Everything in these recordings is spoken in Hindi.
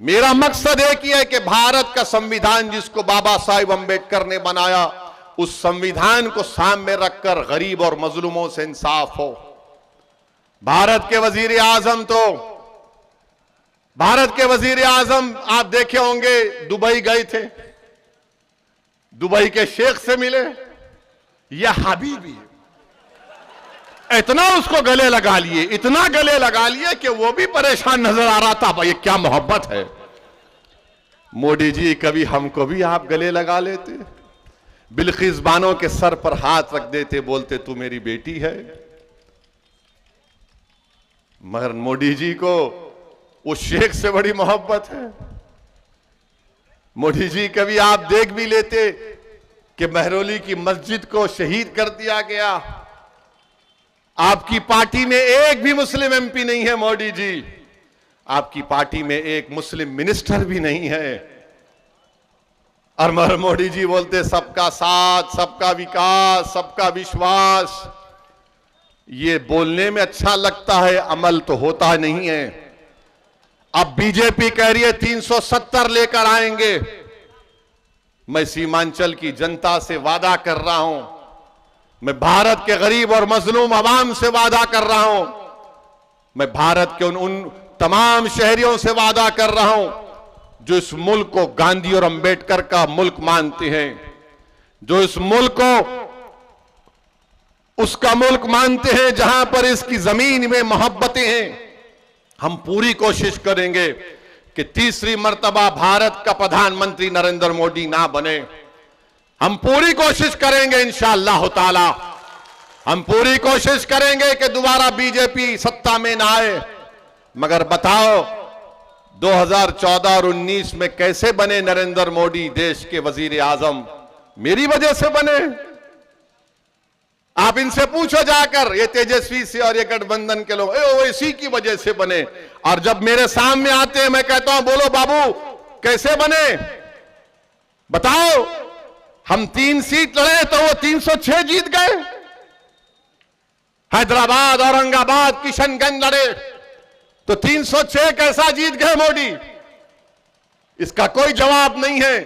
मेरा मकसद एक ही है कि भारत का संविधान जिसको बाबा साहिब अम्बेडकर ने बनाया, उस संविधान को सामने रखकर गरीब और मजलूमों से इंसाफ हो। भारत के वजीर आजम आप देखे होंगे, दुबई गए थे, दुबई के शेख से मिले, या हबीबी, इतना उसको गले लगा लिए, इतना गले लगा लिए कि वो भी परेशान नजर आ रहा था। भाई ये क्या मोहब्बत है। मोदी जी कभी हमको भी आप गले लगा लेते, बिल्किस बानो के सर पर हाथ रख देते, बोलते तू मेरी बेटी है। मगर मोदी जी को उस शेख से बड़ी मोहब्बत है। मोदी जी कभी आप देख भी लेते कि महरौली की मस्जिद को शहीद कर दिया गया। आपकी पार्टी में एक भी मुस्लिम एमपी नहीं है मोदी जी, आपकी पार्टी में एक मुस्लिम मिनिस्टर भी नहीं है। और मोदी जी बोलते सबका साथ, सबका विकास, सबका विश्वास। ये बोलने में अच्छा लगता है, अमल तो होता नहीं है। अब बीजेपी कह रही है 370 लेकर आएंगे। मैं सीमांचल की जनता से वादा कर रहा हूं, मैं भारत के गरीब और मजलूम अवाम से वादा कर रहा हूं, मैं भारत के उन तमाम शहरियों से वादा कर रहा हूं जो इस मुल्क को गांधी और अंबेडकर का मुल्क मानते हैं, जो इस मुल्क को उसका मुल्क मानते हैं जहां पर इसकी जमीन में मोहब्बतें हैं। हम पूरी कोशिश करेंगे कि तीसरी मर्तबा भारत का प्रधानमंत्री नरेंद्र मोदी ना बने। हम पूरी कोशिश करेंगे इंशाअल्लाह ताला, हम पूरी कोशिश करेंगे कि दोबारा बीजेपी सत्ता में ना आए। मगर बताओ 2014 और 19 में कैसे बने नरेंद्र मोदी देश के वजीर आजम? मेरी वजह से बने। आप इनसे पूछो जाकर, ये तेजस्वी से और ये गठबंधन के लोग, इसी की वजह से बने। और जब मेरे सामने आते हैं मैं कहता हूं बोलो बाबू कैसे बने, बताओ। हम 3 सीट लड़े तो वो 306 जीत गए। हैदराबाद, औरंगाबाद, किशनगंज लड़े तो 306 कैसा जीत गए मोदी? इसका कोई जवाब नहीं है।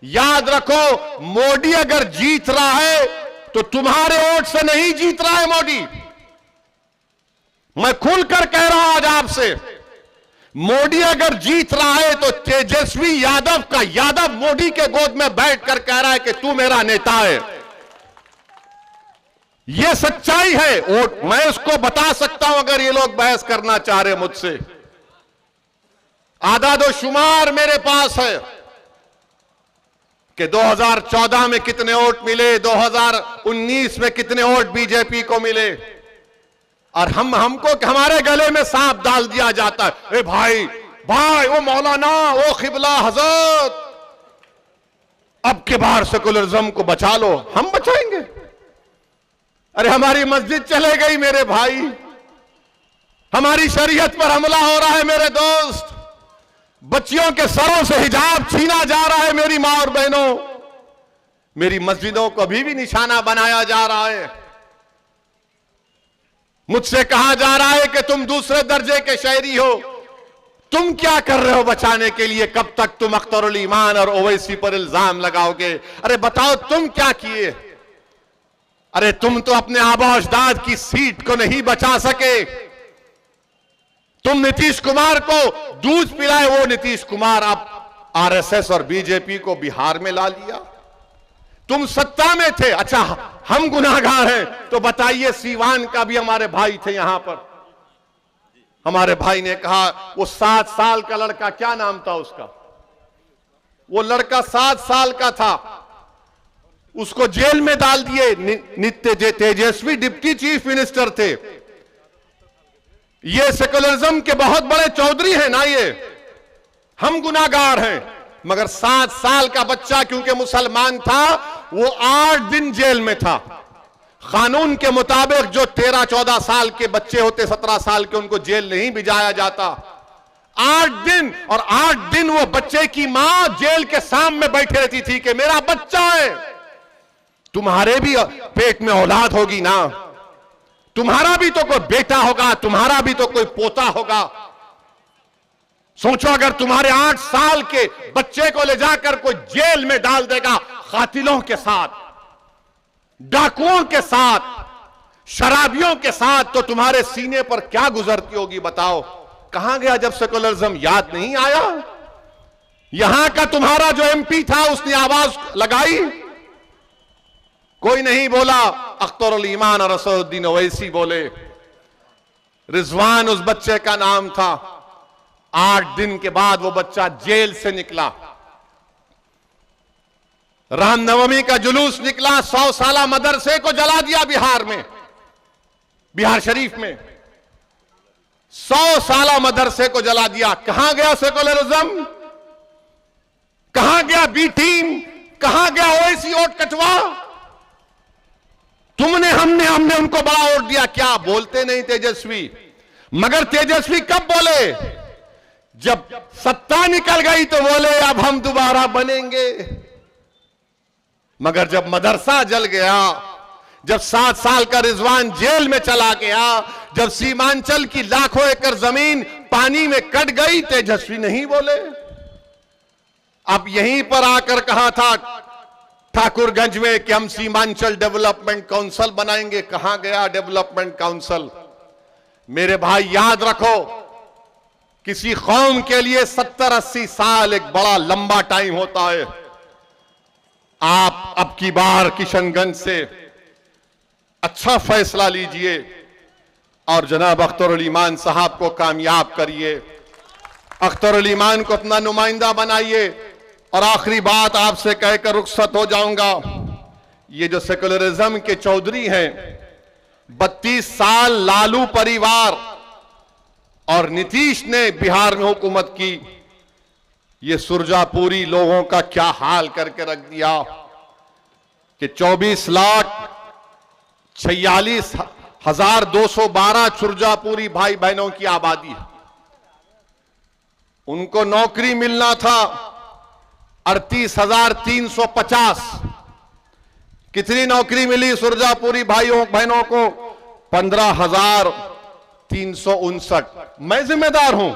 याद रखो, मोदी अगर जीत रहा है तो तुम्हारे वोट से नहीं जीत रहा है मोदी। मैं खुलकर कह रहा हूं आज आपसे, मोदी अगर जीत रहा है तो तेजस्वी यादव का यादव मोदी के गोद में बैठकर कह रहा है कि तू मेरा नेता है। यह सच्चाई है और मैं उसको बता सकता हूं अगर ये लोग बहस करना चाह रहे मुझसे। आदादो शुमार मेरे पास है कि 2014 में कितने वोट मिले, 2019 में कितने वोट बीजेपी को मिले। और हमको हमारे गले में सांप डाल दिया जाता है। ए भाई वो मौलाना, वो खिबला हजरत, अब के बार सेकुलरिज्म को बचा लो। हम बचाएंगे? अरे हमारी मस्जिद चले गई मेरे भाई, हमारी शरीयत पर हमला हो रहा है मेरे दोस्त, बच्चियों के सरों से हिजाब छीना जा रहा है मेरी मां और बहनों, मेरी मस्जिदों को अभी भी निशाना बनाया जा रहा है। मुझसे कहा जा रहा है कि तुम दूसरे दर्जे के शहरी हो, तुम क्या कर रहे हो बचाने के लिए? कब तक तुम अख्तरुल ईमान और ओवैसी पर इल्जाम लगाओगे? अरे बताओ तुम क्या किए? अरे तुम तो अपने आबा अजदाद की सीट को नहीं बचा सके। तुम नीतीश कुमार को दूध पिलाए, वो नीतीश कुमार अब आरएसएस और बीजेपी को बिहार में ला लिया। तुम सत्ता में थे, अच्छा हम गुनाहगार हैं तो बताइए, सीवान का भी हमारे भाई थे यहां पर, हमारे भाई ने कहा वो 7 साल का लड़का, क्या नाम था उसका, वो लड़का 7 साल का था, उसको जेल में डाल दिए। नित्य तेजस्वी डिप्टी चीफ मिनिस्टर थे। ये सेकुलरिज्म के बहुत बड़े चौधरी हैं ना, ये हम गुनाहगार हैं। मगर 7 साल का बच्चा क्योंकि मुसलमान था, वो 8 दिन जेल में था। कानून के मुताबिक जो 13-14 साल के बच्चे होते, 17 साल के, उनको जेल नहीं भिजाया जाता। 8 दिन, और 8 दिन वो बच्चे की मां जेल के सामने बैठे रहती थी कि मेरा बच्चा है। तुम्हारे भी पेट में औलाद होगी ना, तुम्हारा भी तो कोई बेटा होगा, तुम्हारा भी तो कोई पोता होगा। सोचो अगर तुम्हारे 8 साल के बच्चे को ले जाकर कोई जेल में डाल देगा कातिलों के साथ, डाकुओं के साथ, शराबियों के साथ, तो तुम्हारे सीने पर क्या गुजरती होगी बताओ। कहां गया जब सेकुलरिज्म? याद नहीं आया? यहां का तुम्हारा जो एमपी था उसने आवाज लगाई? कोई नहीं बोला। अख्तरुल ईमान और असदुद्दीन ओवैसी बोले। रिजवान उस बच्चे का नाम था। 8 दिन के बाद वो बच्चा जेल से निकला। रामनवमी का जुलूस निकला, 100 साला मदरसे को जला दिया बिहार में, बिहार शरीफ में 100 साला मदरसे को जला दिया। कहां गया सेकुलरिज्म? कहां गया बी टीम? कहां गया ओवैसी वोट कटवा? तुमने हमने उनको बड़ा वोट दिया। क्या बोलते नहीं तेजस्वी? मगर तेजस्वी कब बोले? जब सत्ता निकल गई तो बोले अब हम दोबारा बनेंगे। मगर जब मदरसा जल गया, जब 7 साल का रिजवान जेल में चला गया, जब सीमांचल की लाखों एकड़ जमीन पानी में कट गई, तेजस्वी नहीं बोले। अब यहीं पर आकर कहा था ठाकुरगंज में कि हम सीमांचल डेवलपमेंट काउंसिल बनाएंगे। कहां गया डेवलपमेंट काउंसिल? मेरे भाई याद रखो, किसी कौम के लिए 70-80 साल एक बड़ा लंबा टाइम होता है। आप अब की बार किशनगंज से अच्छा फैसला लीजिए और जनाब अख्तरुल ईमान साहब को कामयाब करिए। अख्तरुल ईमान को अपना नुमाइंदा बनाइए। और आखिरी बात आपसे कहकर रुखसत हो जाऊंगा। ये जो सेकुलरिज्म के चौधरी हैं, 32 साल लालू परिवार और नीतीश ने बिहार में हुकूमत की, ये सुरजापुरी लोगों का क्या हाल करके रख दिया कि 24,46,212 सुरजापुरी भाई बहनों की आबादी है। उनको नौकरी मिलना था 38,350। कितनी नौकरी मिली सुरजापुरी भाइयों बहनों को? 15,359। मैं जिम्मेदार हूं,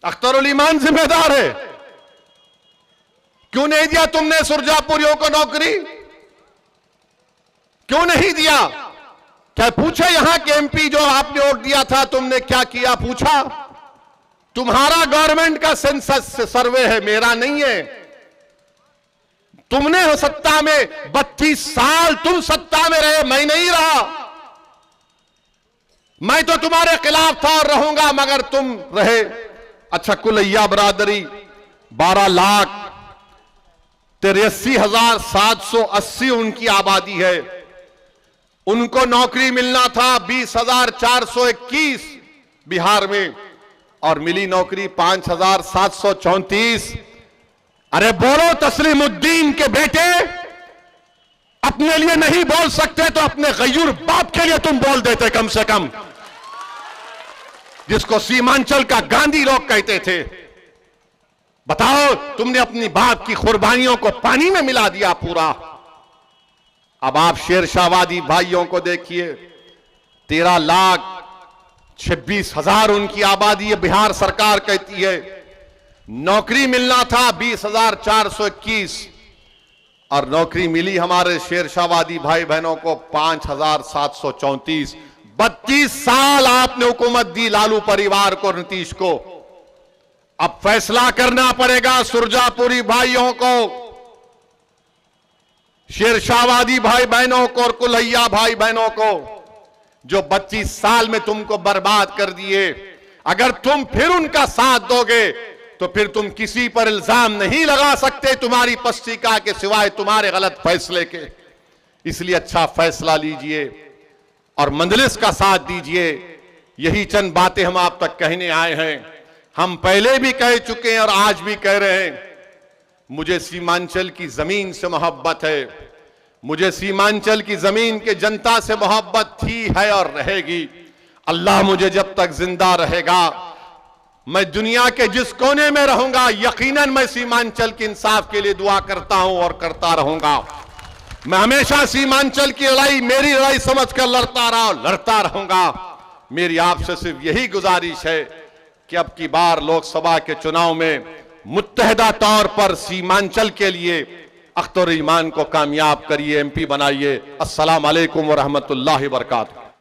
अख्तरुल ईमान जिम्मेदार है। क्यों नहीं दिया तुमने सुरजापुरियों को नौकरी? क्यों नहीं दिया? क्या पूछे यहां के एमपी जो आपने वोट दिया था तुमने क्या किया? पूछा? तुम्हारा गवर्नमेंट का सेंसस सर्वे है, मेरा नहीं है। तुमने हो सत्ता में 32 साल तुम सत्ता में रहे, मैं नहीं रहा। मैं तो तुम्हारे खिलाफ था और रहूंगा, मगर तुम रहे। अच्छा, कुलैया बरादरी 12,83,780 उनकी आबादी है। उनको नौकरी मिलना था 20,421 बिहार में, और मिली नौकरी 5,734। अरे बोलो तस्लीमुद्दीन के बेटे, अपने लिए नहीं बोल सकते तो अपने गयूर बाप के लिए तुम बोल देते कम से कम, जिसको सीमांचल का गांधी लोग कहते थे। बताओ, तुमने अपनी बाप की कुर्बानियों को पानी में मिला दिया पूरा। अब आप शेरशाहवादी भाइयों को देखिए, 13,26,000 उनकी आबादी है। बिहार सरकार कहती है नौकरी मिलना था 20,421 और नौकरी मिली हमारे शेरशाहवादी भाई बहनों को 5,734। 32 साल आपने हुकूमत दी लालू परिवार को, नीतीश को। अब फैसला करना पड़ेगा सुरजापुरी भाइयों को, शेरशाहवादी भाई बहनों को और कुलैया भाई बहनों को, जो 32 साल में तुमको बर्बाद कर दिए। अगर तुम फिर उनका साथ दोगे तो फिर तुम किसी पर इल्जाम नहीं लगा सकते तुम्हारी पस्तिका के सिवाय तुम्हारे गलत फैसले के। इसलिए अच्छा फैसला लीजिए और मंजलिस का साथ दीजिए। यही चंद बातें हम आप तक कहने आए हैं। हम पहले भी कह चुके हैं और आज भी कह रहे हैं, मुझे सीमांचल की जमीन से मोहब्बत है। मुझे सीमांचल की जमीन के जनता से मोहब्बत थी, है और रहेगी। अल्लाह मुझे जब तक जिंदा रहेगा, मैं दुनिया के जिस कोने में रहूंगा, यकीनन मैं सीमांचल के इंसाफ के लिए दुआ करता हूं और करता रहूंगा। मैं हमेशा सीमांचल की लड़ाई मेरी लड़ाई समझकर लड़ता रहूंगा। मेरी आपसे सिर्फ यही गुजारिश है कि अब की बार लोकसभा के चुनाव में मुत्तहदा तौर पर सीमांचल के लिए अख्तर ईमान को कामयाब करिए, MP बनाइए। अस्सलाम वालेकुम व रहमतुल्लाहि व बरकातहू।